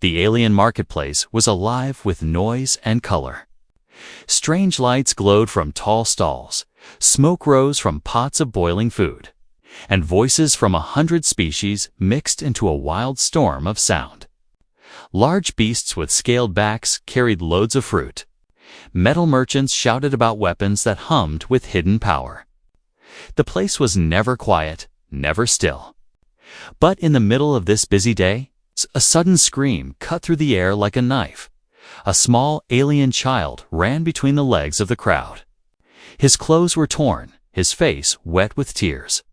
The alien marketplace was alive with noise and color. Strange lights glowed from tall stalls, smoke rose from pots of boiling food, and voices from 100 species mixed into a wild storm of sound. Large beasts with scaled backs carried loads of fruit. Metal merchants shouted about weapons that hummed with hidden power. The place was never quiet, never still. But in the middle of this busy day, a sudden scream cut through the air like a knife. A small alien child ran between the legs of the crowd. His clothes were torn, his face wet with tears.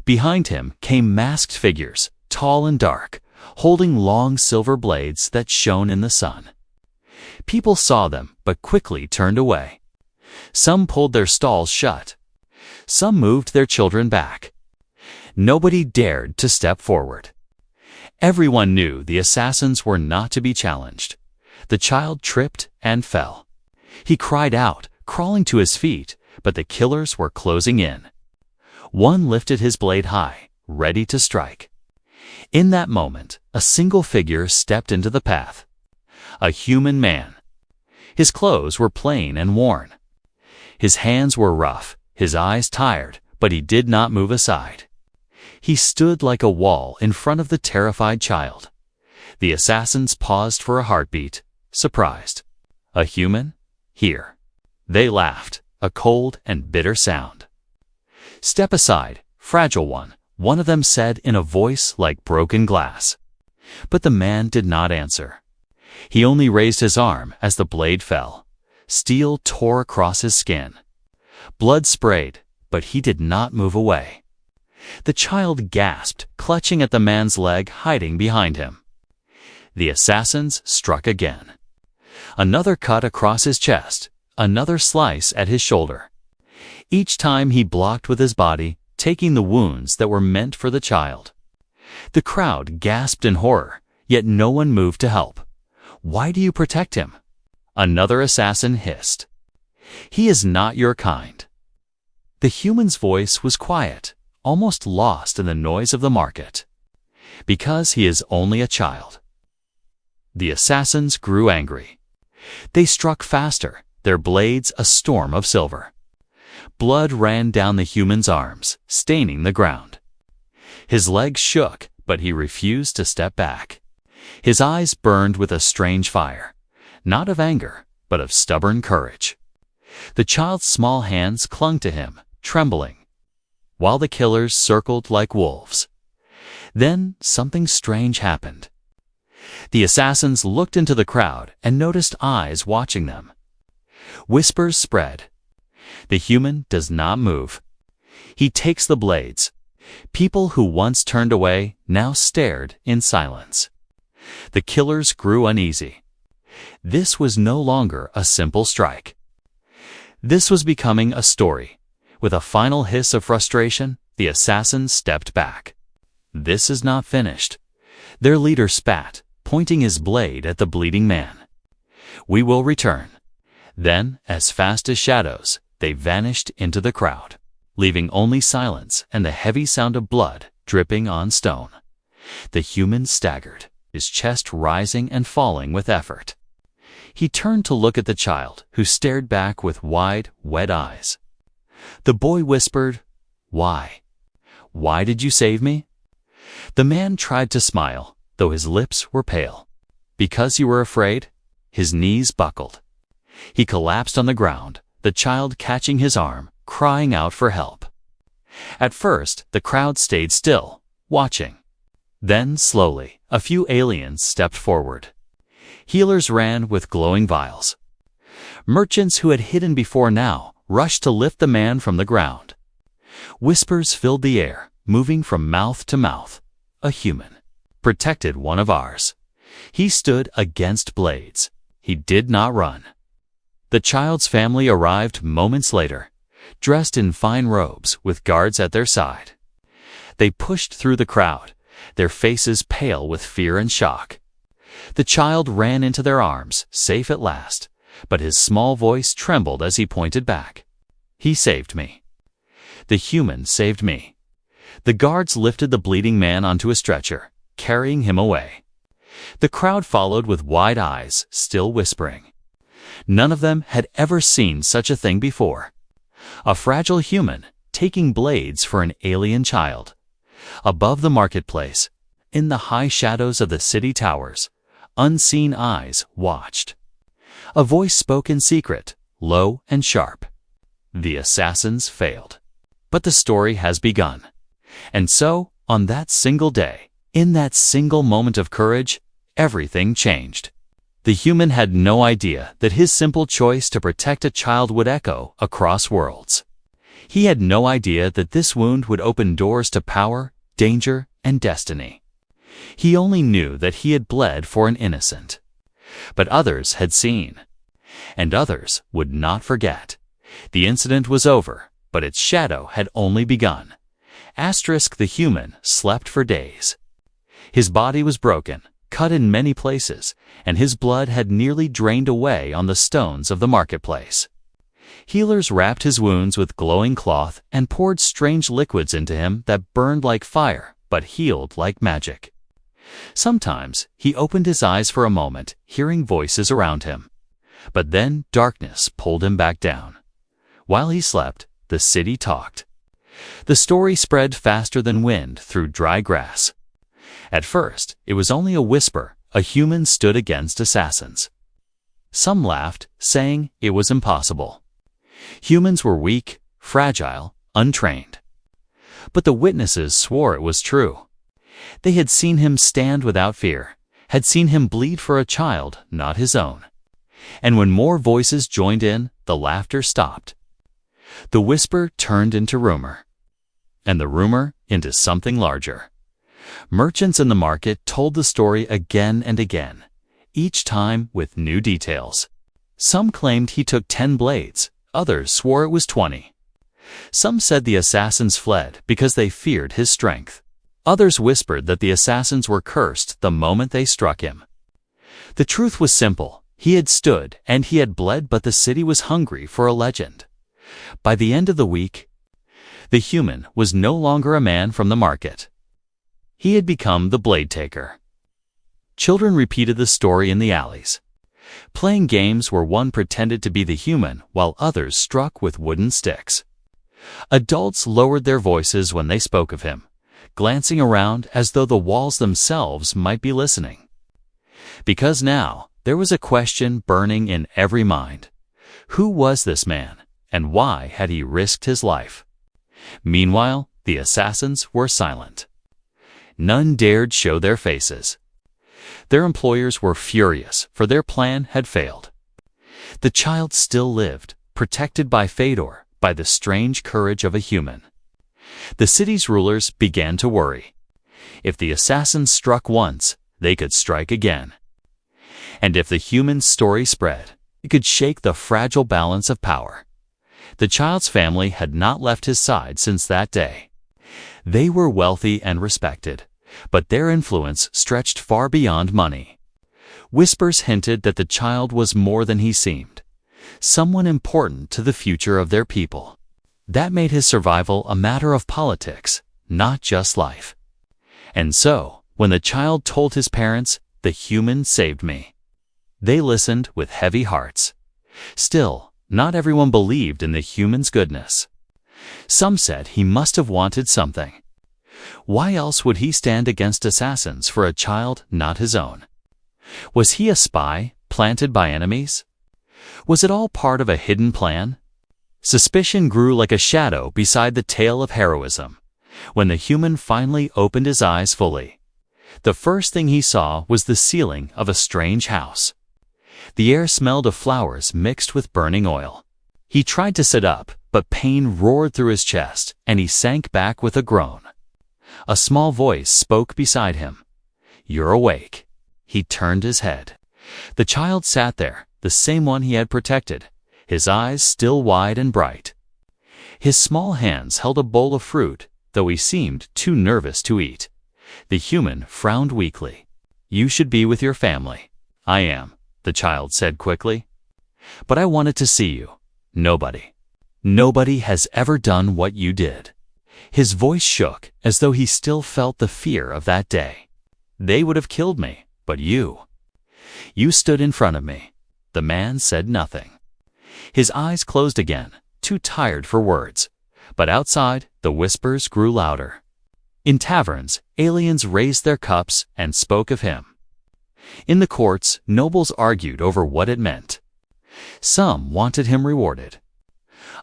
Behind him came masked figures, tall and dark, holding long silver blades that shone in the sun. People saw them, but quickly turned away. Some pulled their stalls shut. Some moved their children back. Nobody dared to step forward. Everyone knew the assassins were not to be challenged. The child tripped and fell. He cried out, crawling to his feet, but the killers were closing in. One lifted his blade high, ready to strike. In that moment, a single figure stepped into the path. A human man. His clothes were plain and worn. His hands were rough, his eyes tired, but he did not move aside. He stood like a wall in front of the terrified child. The assassins paused for a heartbeat, surprised. A human? Here. They laughed, a cold and bitter sound. "Step aside, fragile one of them said in a voice like broken glass. But the man did not answer. He only raised his arm as the blade fell. Steel tore across his skin. Blood sprayed, but he did not move away. The child gasped, clutching at the man's leg hiding behind him. The assassins struck again. Another cut across his chest, another slice at his shoulder. Each time he blocked with his body, taking the wounds that were meant for the child. The crowd gasped in horror, yet no one moved to help. "Why do you protect him?" Another assassin hissed. "He is not your kind." The human's voice was quiet, almost lost in the noise of the market. "Because he is only a child." The assassins grew angry. They struck faster, their blades a storm of silver. Blood ran down the human's arms, staining the ground. His legs shook, but he refused to step back. His eyes burned with a strange fire, not of anger, but of stubborn courage. The child's small hands clung to him, trembling, while the killers circled like wolves. Then something strange happened. The assassins looked into the crowd and noticed eyes watching them. Whispers spread. The human does not move. He takes the blades. People who once turned away now stared in silence. The killers grew uneasy. This was no longer a simple strike. This was becoming a story. With a final hiss of frustration, the assassins stepped back. "This is not finished." Their leader spat, pointing his blade at the bleeding man. "We will return." Then, as fast as shadows, they vanished into the crowd, leaving only silence and the heavy sound of blood dripping on stone. The human staggered, his chest rising and falling with effort. He turned to look at the child, who stared back with wide, wet eyes. The boy whispered, "Why? Why did you save me?" The man tried to smile, though his lips were pale. "Because you were afraid?" His knees buckled. He collapsed on the ground, the child catching his arm, crying out for help. At first, the crowd stayed still, watching. Then, slowly, a few aliens stepped forward. Healers ran with glowing vials. Merchants who had hidden before now rushed to lift the man from the ground. Whispers filled the air, moving from mouth to mouth. A human protected one of ours. He stood against blades. He did not run. The child's family arrived moments later, dressed in fine robes with guards at their side. They pushed through the crowd, their faces pale with fear and shock. The child ran into their arms, safe at last, but his small voice trembled as he pointed back. "He saved me. The human saved me." The guards lifted the bleeding man onto a stretcher, carrying him away. The crowd followed with wide eyes, still whispering. None of them had ever seen such a thing before. A fragile human taking blades for an alien child. Above the marketplace, in the high shadows of the city towers, unseen eyes watched. A voice spoke in secret, low and sharp. The assassins failed. But the story has begun. And so, on that single day, in that single moment of courage, everything changed. The human had no idea that his simple choice to protect a child would echo across worlds. He had no idea that this wound would open doors to power, danger, and destiny. He only knew that he had bled for an innocent. But others had seen. And others would not forget. The incident was over, but its shadow had only begun. The human slept for days. His body was broken, cut in many places, and his blood had nearly drained away on the stones of the marketplace. Healers wrapped his wounds with glowing cloth and poured strange liquids into him that burned like fire but healed like magic. Sometimes he opened his eyes for a moment, hearing voices around him. But then darkness pulled him back down. While he slept, the city talked. The story spread faster than wind through dry grass. At first, it was only a whisper. A human stood against assassins. Some laughed, saying it was impossible. Humans were weak, fragile, untrained. But the witnesses swore it was true. They had seen him stand without fear, had seen him bleed for a child not his own. And when more voices joined in, the laughter stopped. The whisper turned into rumor, and the rumor into something larger. Merchants in the market told the story again and again, each time with new details. Some claimed he took 10 blades, others swore it was 20. Some said the assassins fled because they feared his strength. Others whispered that the assassins were cursed the moment they struck him. The truth was simple. He had stood and he had bled, but the city was hungry for a legend. By the end of the week, the human was no longer a man from the market. He had become the blade taker. Children repeated the story in the alleys, playing games where one pretended to be the human while others struck with wooden sticks. Adults lowered their voices when they spoke of him, glancing around as though the walls themselves might be listening. Because now there was a question burning in every mind. Who was this man, and why had he risked his life? Meanwhile, the assassins were silent. None dared show their faces. Their employers were furious, for their plan had failed. The child still lived, protected by Fedor, by the strange courage of a human. The city's rulers began to worry. If the assassins struck once, they could strike again. And if the human story spread, it could shake the fragile balance of power. The child's family had not left his side since that day. They were wealthy and respected, but their influence stretched far beyond money. Whispers hinted that the child was more than he seemed, someone important to the future of their people. That made his survival a matter of politics, not just life. And so, when the child told his parents, "The human saved me," they listened with heavy hearts. Still, not everyone believed in the human's goodness. Some said he must have wanted something. Why else would he stand against assassins for a child not his own? Was he a spy, planted by enemies? Was it all part of a hidden plan? Suspicion grew like a shadow beside the tale of heroism. When the human finally opened his eyes fully, the first thing he saw was the ceiling of a strange house. The air smelled of flowers mixed with burning oil. He tried to sit up, but pain roared through his chest, and he sank back with a groan. A small voice spoke beside him. "You're awake." He turned his head. The child sat there, the same one he had protected, his eyes still wide and bright. His small hands held a bowl of fruit, though he seemed too nervous to eat. The human frowned weakly. "You should be with your family." "I am," the child said quickly. "But I wanted to see you. Nobody has ever done what you did." His voice shook, as though he still felt the fear of that day. "They would have killed me," But you stood in front of me." The man said nothing. His eyes closed again, too tired for words. But outside, the whispers grew louder. In taverns, aliens raised their cups and spoke of him. In the courts, nobles argued over what it meant. Some wanted him rewarded.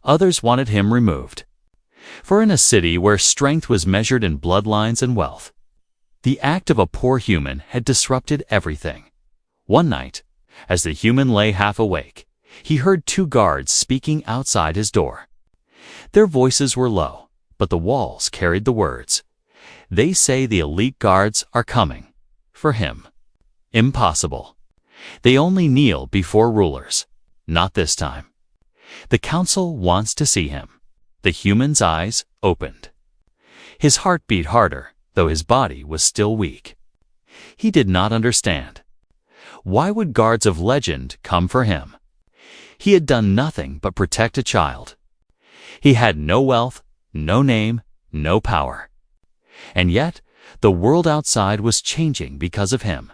Others wanted him removed. For in a city where strength was measured in bloodlines and wealth, the act of a poor human had disrupted everything. One night, as the human lay half awake, he heard two guards speaking outside his door. Their voices were low, but the walls carried the words, "They say the elite guards are coming. For him. Impossible. They only kneel before rulers. Not this time. The council wants to see him." The human's eyes opened. His heart beat harder, though his body was still weak. He did not understand. Why would guards of legend come for him? He had done nothing but protect a child. He had no wealth, no name, no power. And yet, the world outside was changing because of him.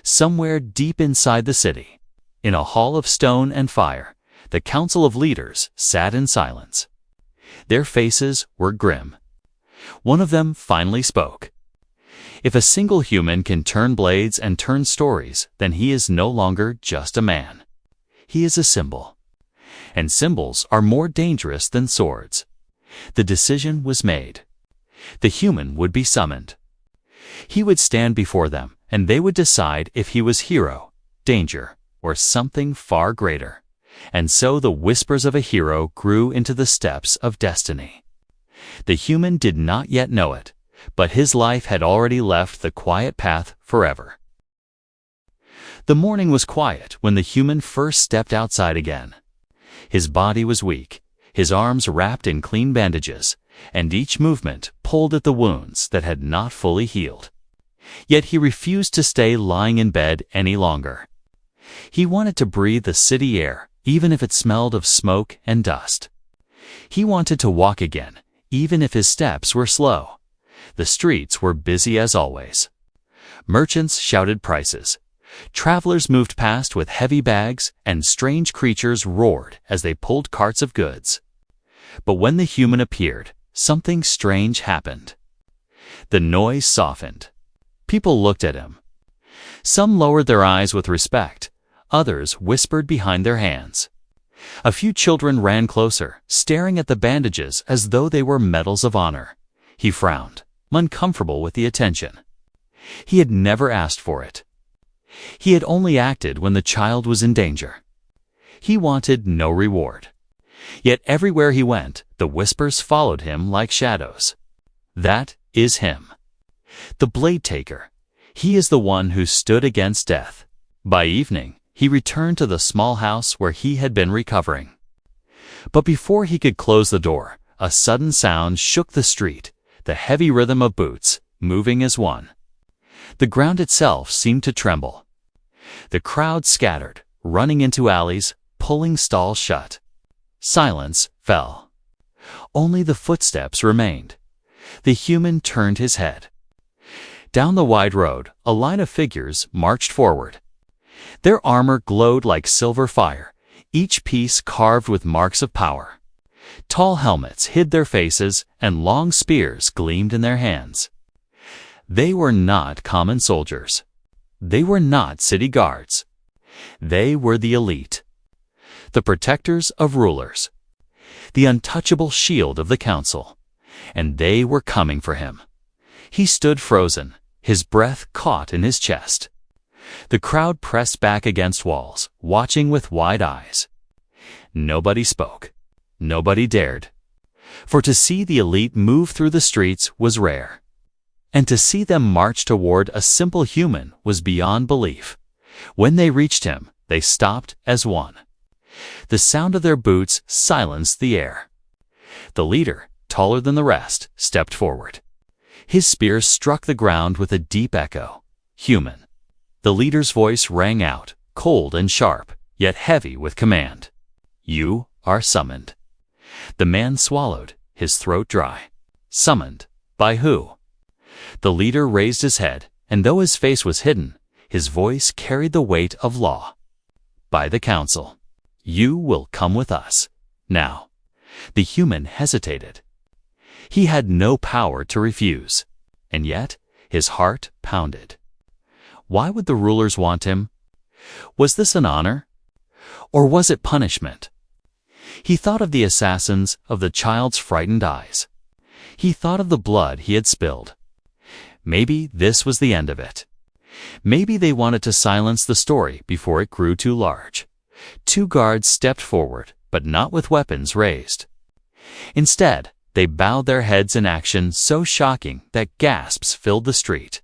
Somewhere deep inside the city, in a hall of stone and fire, the council of leaders sat in silence. Their faces were grim. One of them finally spoke. If a single human can turn blades and turn stories, then he is no longer just a man. He is a symbol. And symbols are more dangerous than swords. The decision was made. The human would be summoned. He would stand before them, and they would decide if he was hero, danger, or something far greater. And so the whispers of a hero grew into the steps of destiny. The human did not yet know it, but his life had already left the quiet path forever. The morning was quiet when the human first stepped outside again. His body was weak, his arms wrapped in clean bandages, and each movement pulled at the wounds that had not fully healed. Yet he refused to stay lying in bed any longer. He wanted to breathe the city air, even if it smelled of smoke and dust. He wanted to walk again, even if his steps were slow. The streets were busy as always. Merchants shouted prices. Travelers moved past with heavy bags, and strange creatures roared as they pulled carts of goods. But when the human appeared, something strange happened. The noise softened. People looked at him. Some lowered their eyes with respect. Others whispered behind their hands. A few children ran closer, staring at the bandages as though they were medals of honor. He frowned, uncomfortable with the attention. He had never asked for it. He had only acted when the child was in danger. He wanted no reward. Yet everywhere he went, the whispers followed him like shadows. That is him. The blade taker. He is the one who stood against death. By evening, he returned to the small house where he had been recovering. But before he could close the door, a sudden sound shook the street, the heavy rhythm of boots, moving as one. The ground itself seemed to tremble. The crowd scattered, running into alleys, pulling stalls shut. Silence fell. Only the footsteps remained. The human turned his head. Down the wide road, a line of figures marched forward. Their armor glowed like silver fire, each piece carved with marks of power. Tall helmets hid their faces, and long spears gleamed in their hands. They were not common soldiers. They were not city guards. They were the elite, the protectors of rulers, the untouchable shield of the council. And they were coming for him. He stood frozen, his breath caught in his chest. The crowd pressed back against walls, watching with wide eyes. Nobody spoke. Nobody dared. For to see the elite move through the streets was rare. And to see them march toward a simple human was beyond belief. When they reached him, they stopped as one. The sound of their boots silenced the air. The leader, taller than the rest, stepped forward. His spear struck the ground with a deep echo. Human. The leader's voice rang out, cold and sharp, yet heavy with command. You are summoned. The man swallowed, his throat dry. Summoned? By who? The leader raised his head, and though his face was hidden, His voice carried the weight of law. By the council, you will come with us. Now, the human hesitated. He had no power to refuse, and yet his heart pounded. Why would the rulers want him? Was this an honor? Or was it punishment? He thought of the assassins, of the child's frightened eyes. He thought of the blood he had spilled. Maybe this was the end of it. Maybe they wanted to silence the story before it grew too large. 2 guards stepped forward, but not with weapons raised. Instead, they bowed their heads in action so shocking that gasps filled the street.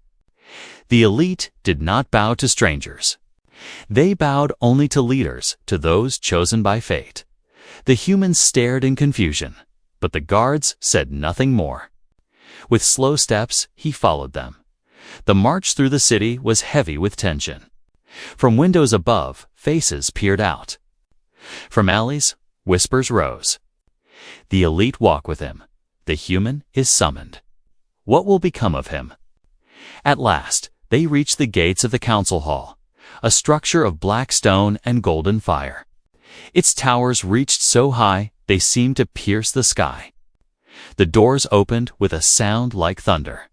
The elite did not bow to strangers. They bowed only to leaders, to those chosen by fate. The humans stared in confusion, but the guards said nothing more. With slow steps, he followed them. The march through the city was heavy with tension. From windows above, faces peered out. From alleys, whispers rose. The elite walk with him. The human is summoned. What will become of him? At last, they reach the gates of the council hall, a structure of black stone and golden fire. Its towers reached so high they seemed to pierce the sky. The doors opened with a sound like thunder.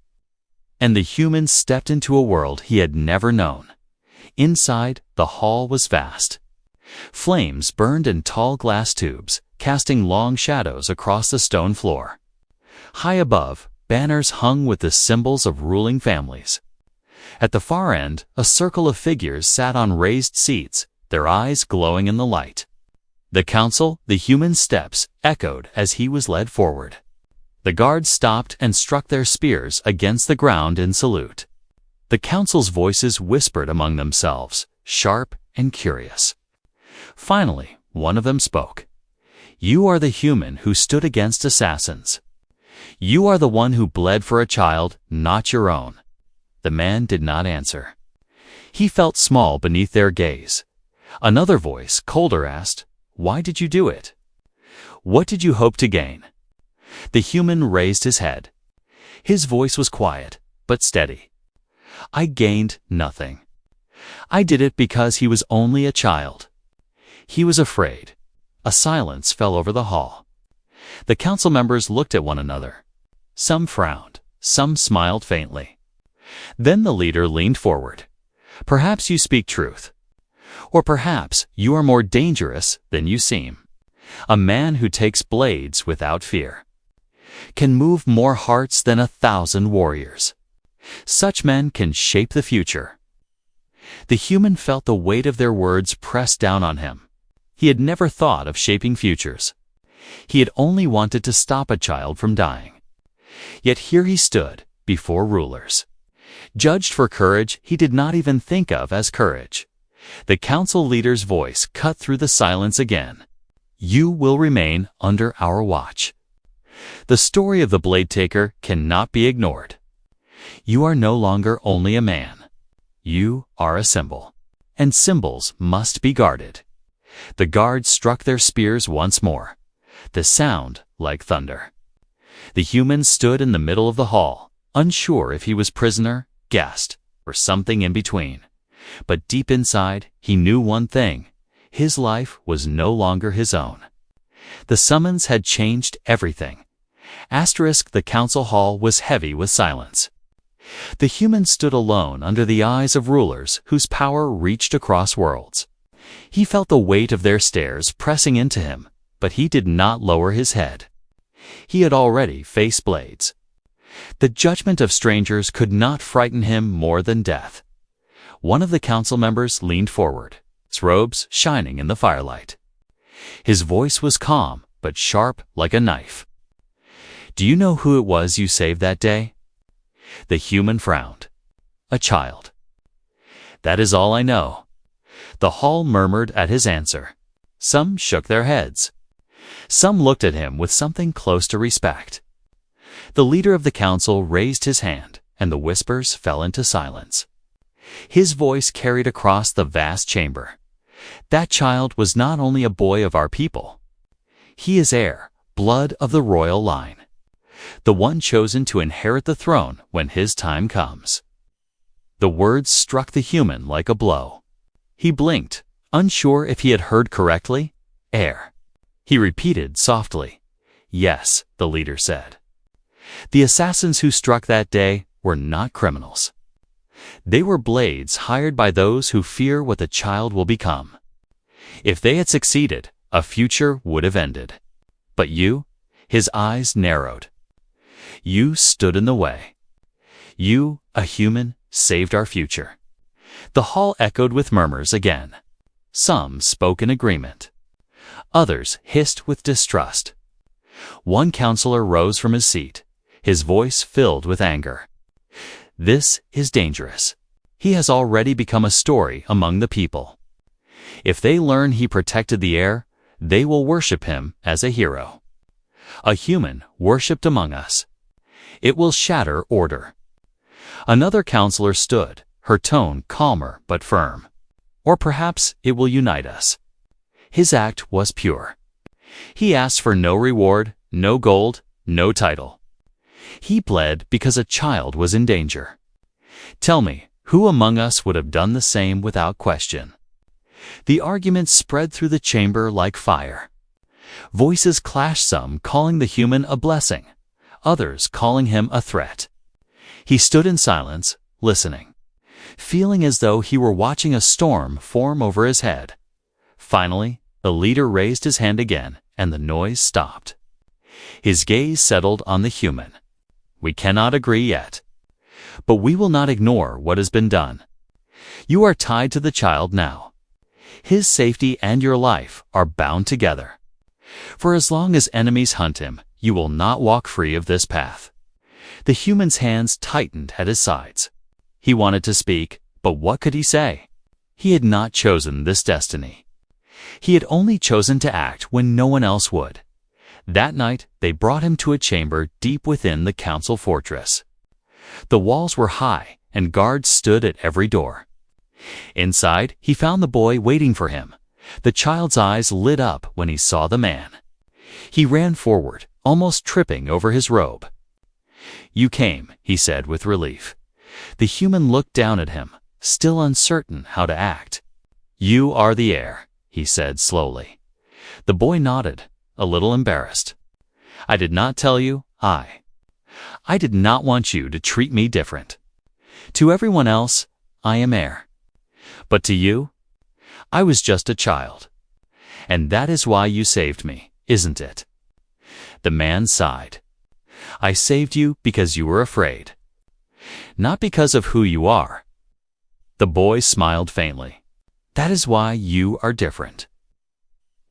And the human stepped into a world he had never known. Inside, the hall was vast. Flames burned in tall glass tubes, casting long shadows across the stone floor. High above, banners hung with the symbols of ruling families. At the far end, a circle of figures sat on raised seats, their eyes glowing in the light. The council, the human steps, echoed as he was led forward. The guards stopped and struck their spears against the ground in salute. The council's voices whispered among themselves, sharp and curious. Finally, one of them spoke. You are the human who stood against assassins. You are the one who bled for a child, not your own. The man did not answer. He felt small beneath their gaze. Another voice, colder, asked, Why did you do it? What did you hope to gain? The human raised his head. His voice was quiet, but steady. I gained nothing. I did it because he was only a child. He was afraid. A silence fell over the hall. The council members looked at one another. Some frowned, some smiled faintly. Then the leader leaned forward. Perhaps you speak truth. Or perhaps you are more dangerous than you seem. A man who takes blades without fear can move more hearts than 1,000 warriors. Such men can shape the future. The human felt the weight of their words press down on him. He had never thought of shaping futures. He had only wanted to stop a child from dying. Yet here he stood, before rulers. Judged for courage he did not even think of as courage. The council leader's voice cut through the silence again. You will remain under our watch. The story of the blade taker cannot be ignored. You are no longer only a man. You are a symbol, and symbols must be guarded. The guards struck their spears once more, the sound like thunder. The human stood in the middle of the hall, unsure if he was prisoner, guest, or something in between. But deep inside, he knew one thing. His life was no longer his own. The summons had changed everything. The council hall was heavy with silence. The human stood alone under the eyes of rulers whose power reached across worlds. He felt the weight of their stares pressing into him, but he did not lower his head. He had already faced blades. The judgment of strangers could not frighten him more than death. One of the council members leaned forward, his robes shining in the firelight. His voice was calm, but sharp like a knife. Do you know who it was you saved that day? The human frowned. A child. That is all I know. The hall murmured at his answer. Some shook their heads. Some looked at him with something close to respect. The leader of the council raised his hand, and the whispers fell into silence. His voice carried across the vast chamber. That child was not only a boy of our people. He is heir, blood of the royal line. The one chosen to inherit the throne when his time comes. The words struck the human like a blow. He blinked, unsure if he had heard correctly. Air. He repeated softly. Yes, the leader said. The assassins who struck that day were not criminals. They were blades hired by those who fear what the child will become. If they had succeeded, a future would have ended. But you, his eyes narrowed. You stood in the way. You, a human, saved our future. The hall echoed with murmurs again. Some spoke in agreement. Others hissed with distrust. One counselor rose from his seat, his voice filled with anger. This is dangerous. He has already become a story among the people. If they learn he protected the air, they will worship him as a hero. A human worshipped among us. It will shatter order. Another counselor stood, her tone calmer but firm. Or perhaps it will unite us. His act was pure. He asked for no reward, no gold, no title. He bled because a child was in danger. Tell me, who among us would have done the same without question? The argument spread through the chamber like fire. Voices clashed, some calling the human a blessing, others calling him a threat. He stood in silence, listening, feeling as though he were watching a storm form over his head. Finally, the leader raised his hand again, and the noise stopped. His gaze settled on the human. We cannot agree yet. But we will not ignore what has been done. You are tied to the child now. His safety and your life are bound together. For as long as enemies hunt him, you will not walk free of this path. The human's hands tightened at his sides. He wanted to speak, but what could he say? He had not chosen this destiny. He had only chosen to act when no one else would. That night, they brought him to a chamber deep within the council fortress. The walls were high, and guards stood at every door. Inside, he found the boy waiting for him. The child's eyes lit up when he saw the man. He ran forward, almost tripping over his robe. You came, he said with relief. The human looked down at him, still uncertain how to act. You are the heir, he said slowly. The boy nodded, a little embarrassed. I did not tell you, I did not want you to treat me different. To everyone else, I am heir. But to you, I was just a child. And that is why you saved me, isn't it? The man sighed. I saved you because you were afraid. Not because of who you are. The boy smiled faintly. That is why you are different.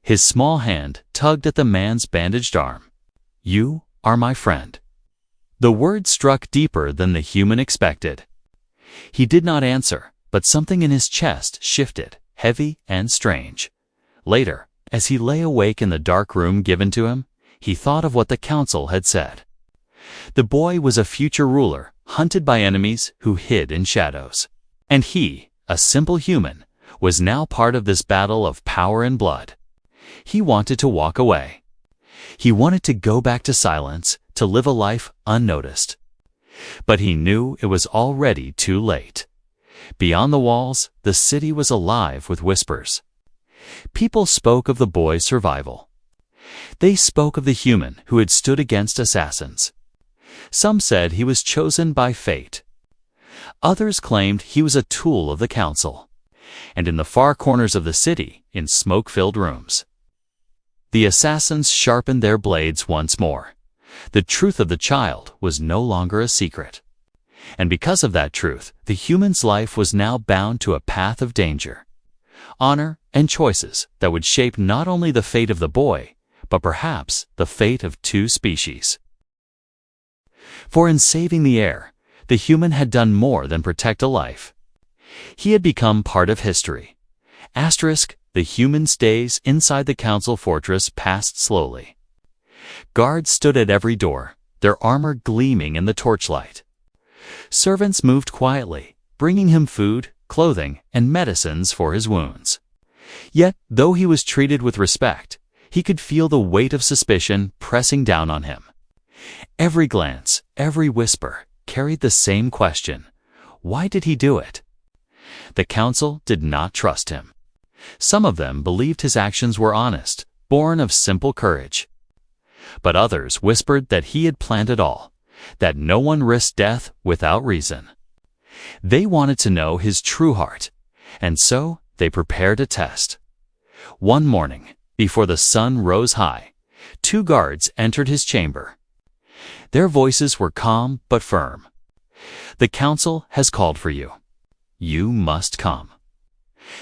His small hand tugged at the man's bandaged arm. You are my friend. The word struck deeper than the human expected. He did not answer, but something in his chest shifted, heavy and strange. Later, as he lay awake in the dark room given to him, he thought of what the council had said. The boy was a future ruler, hunted by enemies who hid in shadows. And he, a simple human, was now part of this battle of power and blood. He wanted to walk away. He wanted to go back to silence, to live a life unnoticed. But he knew it was already too late. Beyond the walls, the city was alive with whispers. People spoke of the boy's survival. They spoke of the human who had stood against assassins. Some said he was chosen by fate. Others claimed he was a tool of the council. And in the far corners of the city, in smoke-filled rooms, the assassins sharpened their blades once more. The truth of the child was no longer a secret. And because of that truth, the human's life was now bound to a path of danger, honor, and choices that would shape not only the fate of the boy, but perhaps the fate of two species. For in saving the heir, the human had done more than protect a life. He had become part of history. Asterisk, the human's days inside the council fortress passed slowly. Guards stood at every door, their armor gleaming in the torchlight. Servants moved quietly, bringing him food, clothing, and medicines for his wounds. Yet, though he was treated with respect, he could feel the weight of suspicion pressing down on him. Every glance, every whisper, carried the same question. Why did he do it? The council did not trust him. Some of them believed his actions were honest, born of simple courage. But others whispered that he had planned it all, that no one risked death without reason. They wanted to know his true heart, and so they prepared a test. One morning, before the sun rose high, 2 guards entered his chamber. Their voices were calm but firm. "The council has called for you. You must come."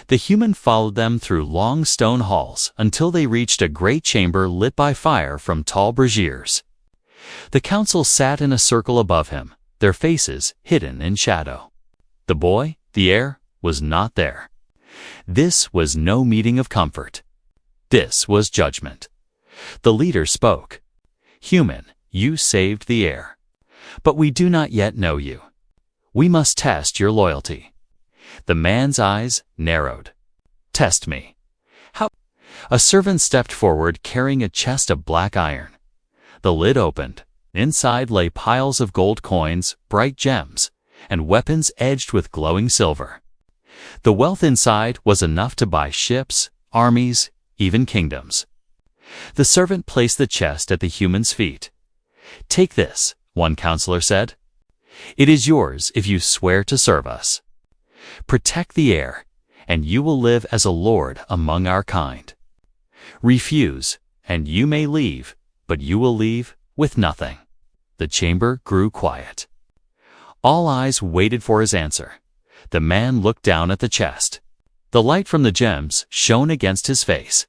The human followed them through long stone halls until they reached a great chamber lit by fire from tall braziers. The council sat in a circle above him, their faces hidden in shadow. The boy, the heir, was not there. This was no meeting of comfort. This was judgment. The leader spoke. "Human, you saved the heir. But we do not yet know you. We must test your loyalty." The man's eyes narrowed. "Test me." "How?" A servant stepped forward carrying a chest of black iron. The lid opened. Inside lay piles of gold coins, bright gems, and weapons edged with glowing silver. The wealth inside was enough to buy ships, armies, even kingdoms. The servant placed the chest at the human's feet. "Take this," one counselor said. "It is yours if you swear to serve us. Protect the heir, and you will live as a lord among our kind. Refuse, and you may leave, but you will leave with nothing." The chamber grew quiet. All eyes waited for his answer. The man looked down at the chest. The light from the gems shone against his face.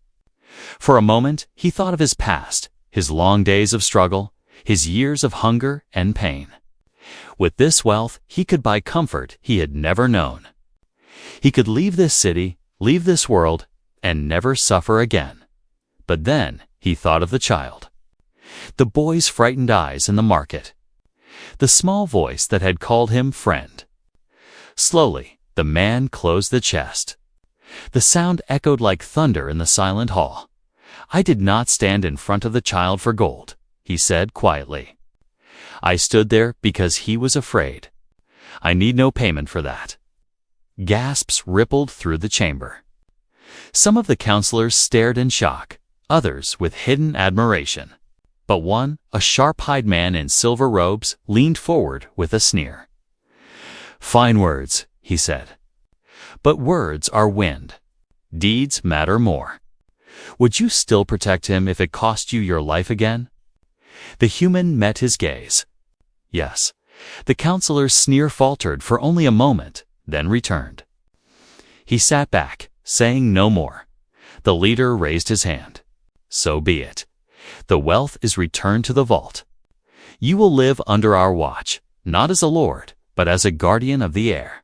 For a moment, he thought of his past, his long days of struggle, his years of hunger and pain. With this wealth, he could buy comfort he had never known. He could leave this city, leave this world, and never suffer again. But then he thought of the child. The boy's frightened eyes in the market. The small voice that had called him friend. Slowly, the man closed the chest. The sound echoed like thunder in the silent hall. "I did not stand in front of the child for gold," he said quietly. "I stood there because he was afraid. I need no payment for that." Gasps rippled through the chamber. Some of the counselors stared in shock, others with hidden admiration. But one, a sharp-eyed man in silver robes, leaned forward with a sneer. "Fine words," he said. "But words are wind. Deeds matter more. Would you still protect him if it cost you your life again?" The human met his gaze. "Yes." The counselor's sneer faltered for only a moment, then returned. He sat back, saying no more. The leader raised his hand. "So be it. The wealth is returned to the vault. You will live under our watch, not as a lord, but as a guardian of the heir.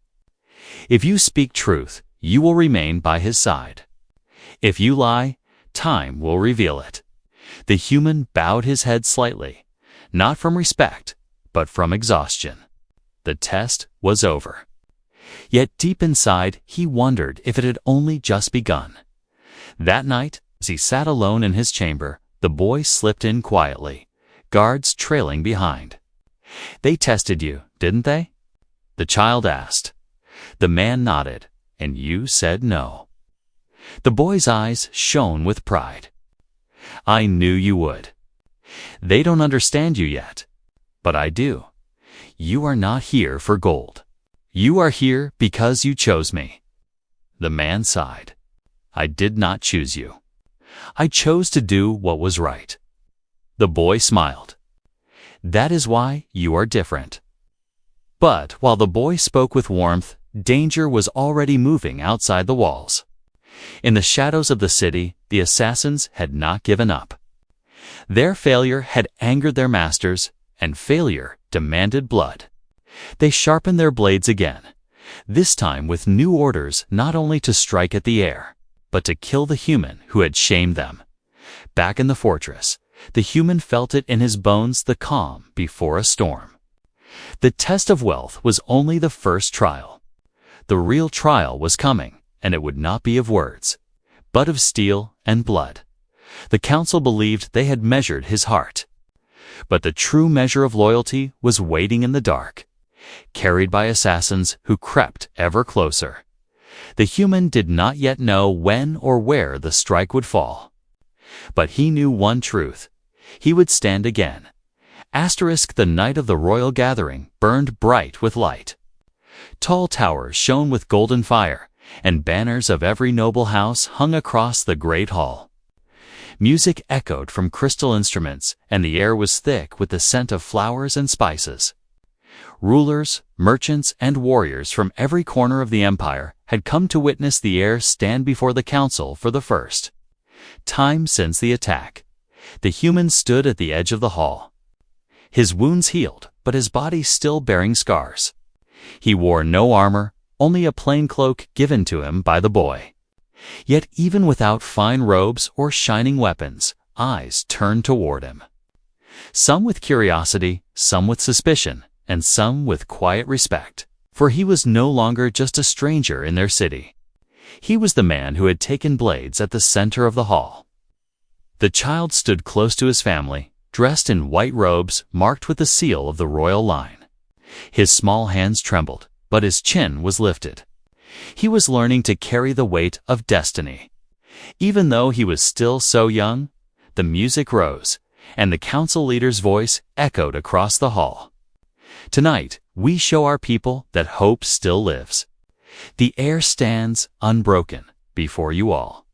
If you speak truth, you will remain by his side. If you lie, time will reveal it." The human bowed his head slightly, not from respect, but from exhaustion. The test was over. Yet deep inside, he wondered if it had only just begun. That night, as he sat alone in his chamber, the boy slipped in quietly, guards trailing behind. "They tested you, didn't they?" the child asked. The man nodded, "And you said no." The boy's eyes shone with pride. "I knew you would. They don't understand you yet, but I do. You are not here for gold. You are here because you chose me." The man sighed. "I did not choose you. I chose to do what was right." The boy smiled. "That is why you are different." But while the boy spoke with warmth, danger was already moving outside the walls. In the shadows of the city, the assassins had not given up. Their failure had angered their masters, and failure demanded blood. They sharpened their blades again, this time with new orders not only to strike at the heir, but to kill the human who had shamed them. Back in the fortress, the human felt it in his bones, the calm before a storm. The test of wealth was only the first trial. The real trial was coming, and it would not be of words, but of steel and blood. The council believed they had measured his heart. But the true measure of loyalty was waiting in the dark. carried by assassins who crept ever closer. The human did not yet know when or where the strike would fall. But he knew one truth. He would stand again. The night of the royal gathering burned bright with light. Tall towers shone with golden fire, and banners of every noble house hung across the great hall. Music echoed from crystal instruments, and the air was thick with the scent of flowers and spices. Rulers, merchants, and warriors from every corner of the empire had come to witness the heir stand before the council for the first time since the attack. The human stood at the edge of the hall. His wounds healed, but his body still bearing scars. He wore no armor, only a plain cloak given to him by the boy. Yet even without fine robes or shining weapons, eyes turned toward him. Some with curiosity, some with suspicion, and some with quiet respect. For he was no longer just a stranger in their city. He was the man who had taken blades at the center of the hall. The child stood close to his family, dressed in white robes marked with the seal of the royal line. His small hands trembled, but his chin was lifted. He was learning to carry the weight of destiny. Even though he was still so young, the music rose, and the council leader's voice echoed across the hall. Tonight, we show our people that hope still lives. The heir stands unbroken before you all.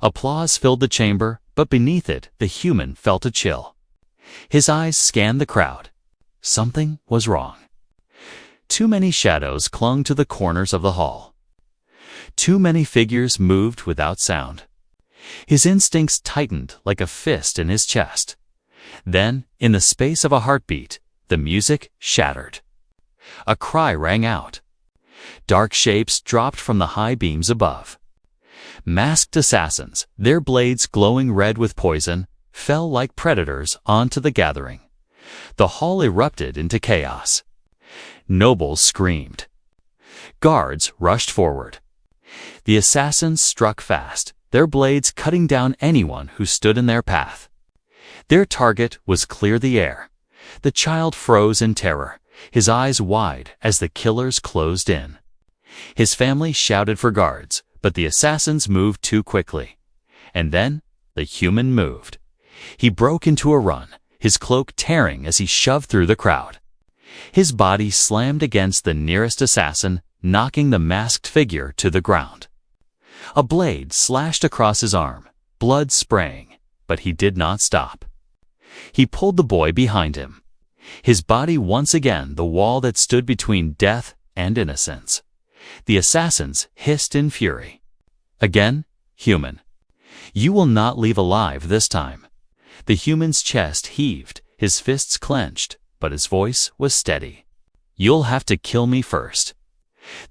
Applause filled the chamber, but beneath it, the human felt a chill. His eyes scanned the crowd. Something was wrong. Too many shadows clung to the corners of the hall. Too many figures moved without sound. His instincts tightened like a fist in his chest. Then, in the space of a heartbeat, the music shattered. A cry rang out. Dark shapes dropped from the high beams above. Masked assassins, their blades glowing red with poison, fell like predators onto the gathering. The hall erupted into chaos. Nobles screamed. Guards rushed forward. The assassins struck fast, their blades cutting down anyone who stood in their path. Their target was clear the air. The child froze in terror, his eyes wide as the killers closed in. His family shouted for guards, but the assassins moved too quickly. And then, the human moved. He broke into a run, his cloak tearing as he shoved through the crowd. His body slammed against the nearest assassin, knocking the masked figure to the ground. A blade slashed across his arm, blood spraying, but he did not stop. He pulled the boy behind him. His body once again the wall that stood between death and innocence. The assassins hissed in fury. Again, human. You will not leave alive this time. The human's chest heaved, his fists clenched, but his voice was steady. You'll have to kill me first.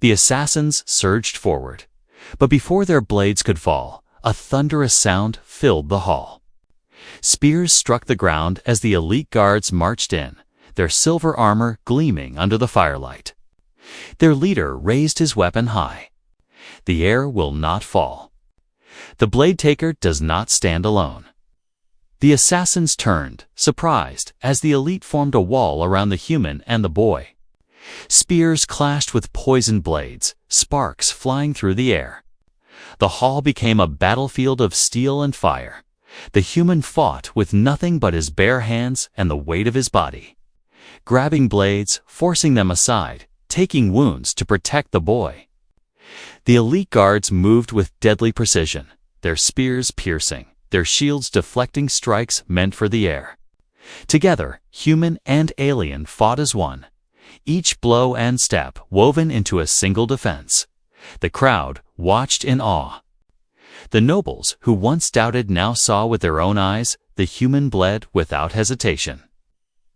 The assassins surged forward, but before their blades could fall, a thunderous sound filled the hall. Spears struck the ground as the elite guards marched in, their silver armor gleaming under the firelight. Their leader raised his weapon high. The heir will not fall. The blade taker does not stand alone. The assassins turned, surprised, as the elite formed a wall around the human and the boy. Spears clashed with poisoned blades, sparks flying through the air. The hall became a battlefield of steel and fire. The human fought with nothing but his bare hands and the weight of his body, grabbing blades, forcing them aside, taking wounds to protect the boy. The elite guards moved with deadly precision, their spears piercing, their shields deflecting strikes meant for the air. Together, human and alien fought as one, each blow and step woven into a single defense. The crowd watched in awe. The nobles who once doubted now saw with their own eyes. The human bled without hesitation,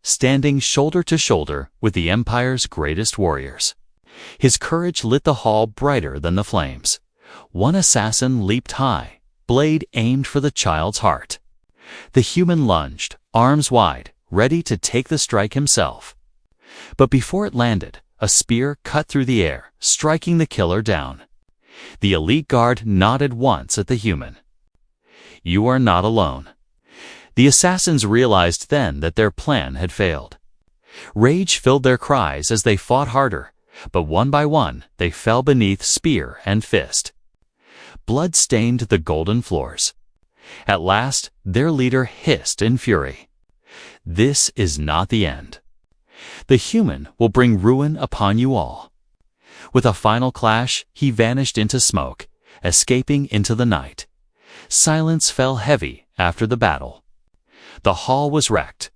standing shoulder to shoulder with the empire's greatest warriors. His courage lit the hall brighter than the flames. One assassin leaped high, blade aimed for the child's heart. The human lunged, arms wide, ready to take the strike himself. But before it landed, a spear cut through the air, striking the killer down. The elite guard nodded once at the human. You are not alone. The assassins realized then that their plan had failed. Rage filled their cries as they fought harder, but one by one they fell beneath spear and fist. Blood stained the golden floors. At last, their leader hissed in fury. "This is not the end. The human will bring ruin upon you all." With a final clash, he vanished into smoke, escaping into the night. Silence fell heavy after the battle. The hall was wrecked,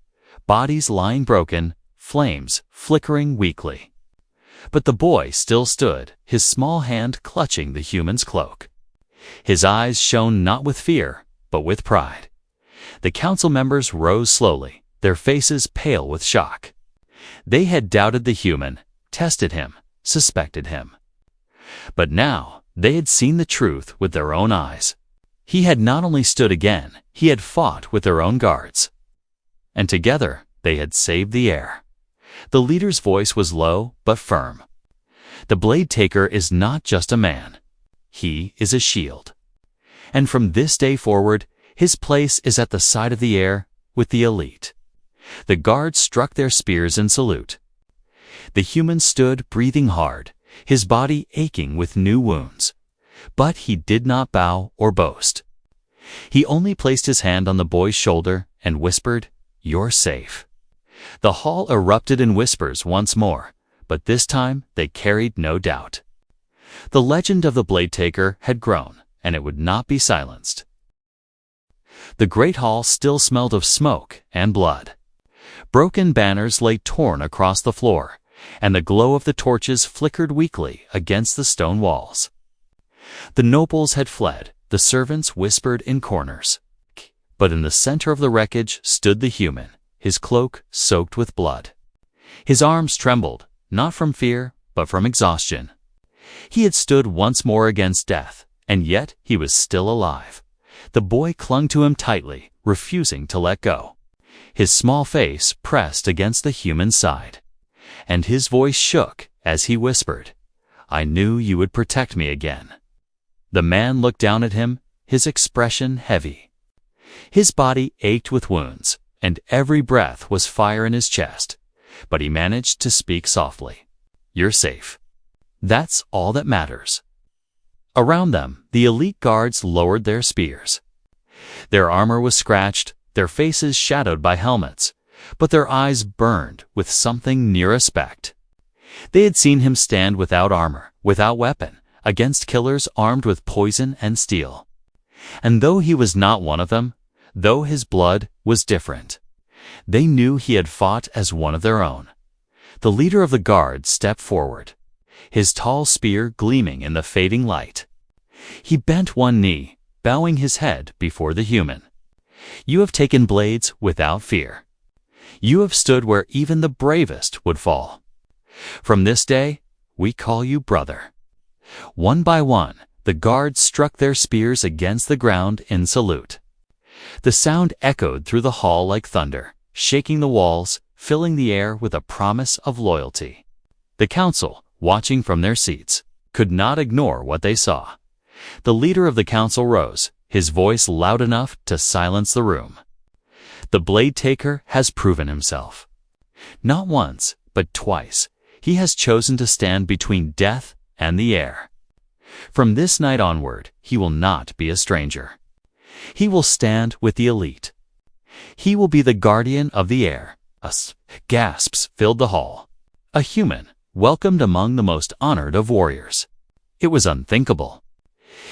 bodies lying broken, flames flickering weakly. But the boy still stood, his small hand clutching the human's cloak. His eyes shone not with fear, but with pride. The council members rose slowly, their faces pale with shock. They had doubted the human, tested him, suspected him. But now they had seen the truth with their own eyes. He had not only stood again, he had fought with their own guards. And together they had saved the air. The leader's voice was low but firm. "The blade taker is not just a man. He is a shield. And from this day forward, his place is at the side of the air with the elite." The guards struck their spears in salute. The human stood breathing hard, his body aching with new wounds. But he did not bow or boast. He only placed his hand on the boy's shoulder and whispered, "You're safe." The hall erupted in whispers once more, but this time they carried no doubt. The legend of the blade taker had grown, and it would not be silenced. The great hall still smelled of smoke and blood. Broken banners lay torn across the floor, and the glow of the torches flickered weakly against the stone walls. The nobles had fled, the servants whispered in corners. But in the center of the wreckage stood the human, his cloak soaked with blood. His arms trembled, not from fear, but from exhaustion. He had stood once more against death, and yet he was still alive. The boy clung to him tightly, refusing to let go. His small face pressed against the human's side, and his voice shook as he whispered, "I knew you would protect me again." The man looked down at him, his expression heavy. His body ached with wounds, and every breath was fire in his chest, but he managed to speak softly. "You're safe. That's all that matters." Around them, the elite guards lowered their spears. Their armor was scratched, their faces shadowed by helmets, but their eyes burned with something near respect. They had seen him stand without armor, without weapon, against killers armed with poison and steel. And though he was not one of them, though his blood was different, they knew he had fought as one of their own. The leader of the guard stepped forward, his tall spear gleaming in the fading light. He bent one knee, bowing his head before the human. "You have taken blades without fear. You have stood where even the bravest would fall. From this day, we call you brother." One by one, the guards struck their spears against the ground in salute. The sound echoed through the hall like thunder, shaking the walls, filling the air with a promise of loyalty. The council, watching from their seats, could not ignore what they saw. The leader of the council rose, his voice loud enough to silence the room. "The blade taker has proven himself. Not once, but twice, he has chosen to stand between death and the air. From this night onward, he will not be a stranger. He will stand with the elite. He will be the guardian of the air." Gasps filled the hall. A human, welcomed among the most honored of warriors. It was unthinkable.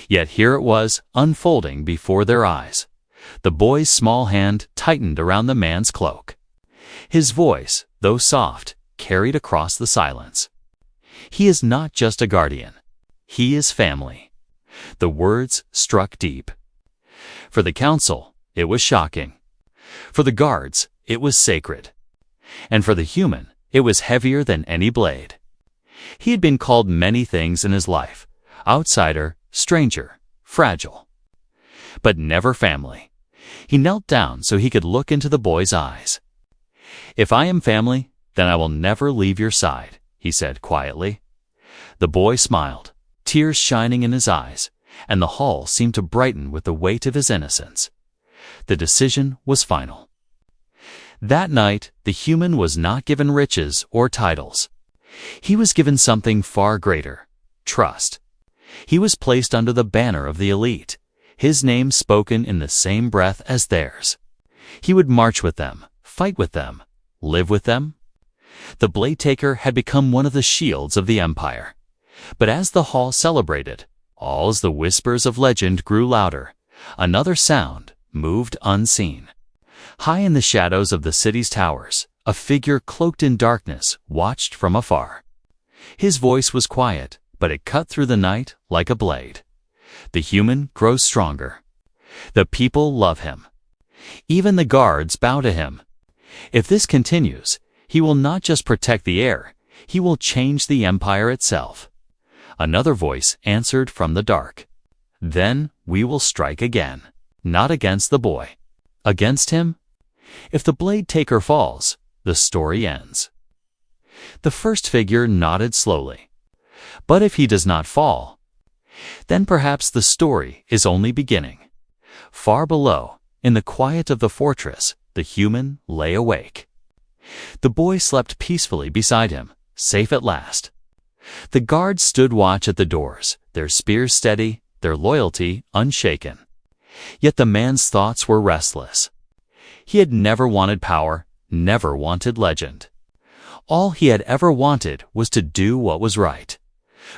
Yet here it was, unfolding before their eyes. The boy's small hand tightened around the man's cloak. His voice, though soft, carried across the silence. "He is not just a guardian. He is family." The words struck deep. For the council, it was shocking. For the guards, it was sacred. And for the human, it was heavier than any blade. He had been called many things in his life: outsider, stranger, fragile. But never family. He knelt down so he could look into the boy's eyes. "If I am family, then I will never leave your side," he said quietly. The boy smiled, tears shining in his eyes, and the hall seemed to brighten with the weight of his innocence. The decision was final. That night, the human was not given riches or titles. He was given something far greater: trust. He was placed under the banner of the elite, his name spoken in the same breath as theirs. He would march with them, fight with them, live with them. The Blade Taker had become one of the shields of the empire. But as the hall celebrated, as the whispers of legend grew louder, another sound moved unseen. High in the shadows of the city's towers, a figure cloaked in darkness watched from afar. His voice was quiet, but it cut through the night like a blade. The human grows stronger. The people love him. Even the guards bow to him. If this continues, he will not just protect the air, he will change the empire itself. Another voice answered from the dark. Then we will strike again, not against the boy. Against him? If the Blade Taker falls, the story ends. The first figure nodded slowly. But if he does not fall, then perhaps the story is only beginning. Far below, in the quiet of the fortress, the human lay awake. The boy slept peacefully beside him, safe at last. The guards stood watch at the doors, their spears steady, their loyalty unshaken. Yet the man's thoughts were restless. He had never wanted power, never wanted legend. All he had ever wanted was to do what was right.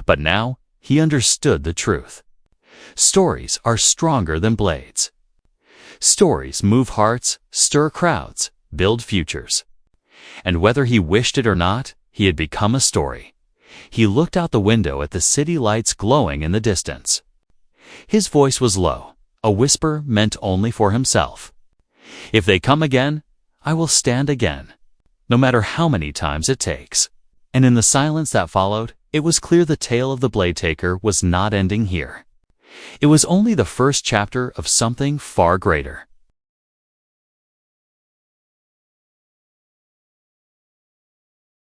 But now he understood the truth. Stories are stronger than blades. Stories move hearts, stir crowds, build futures. And whether he wished it or not, he had become a story. He looked out the window at the city lights glowing in the distance. His voice was low, a whisper meant only for himself. If they come again, I will stand again, no matter how many times it takes. And in the silence that followed, it was clear the tale of the Blade Taker was not ending here. It was only the first chapter of something far greater.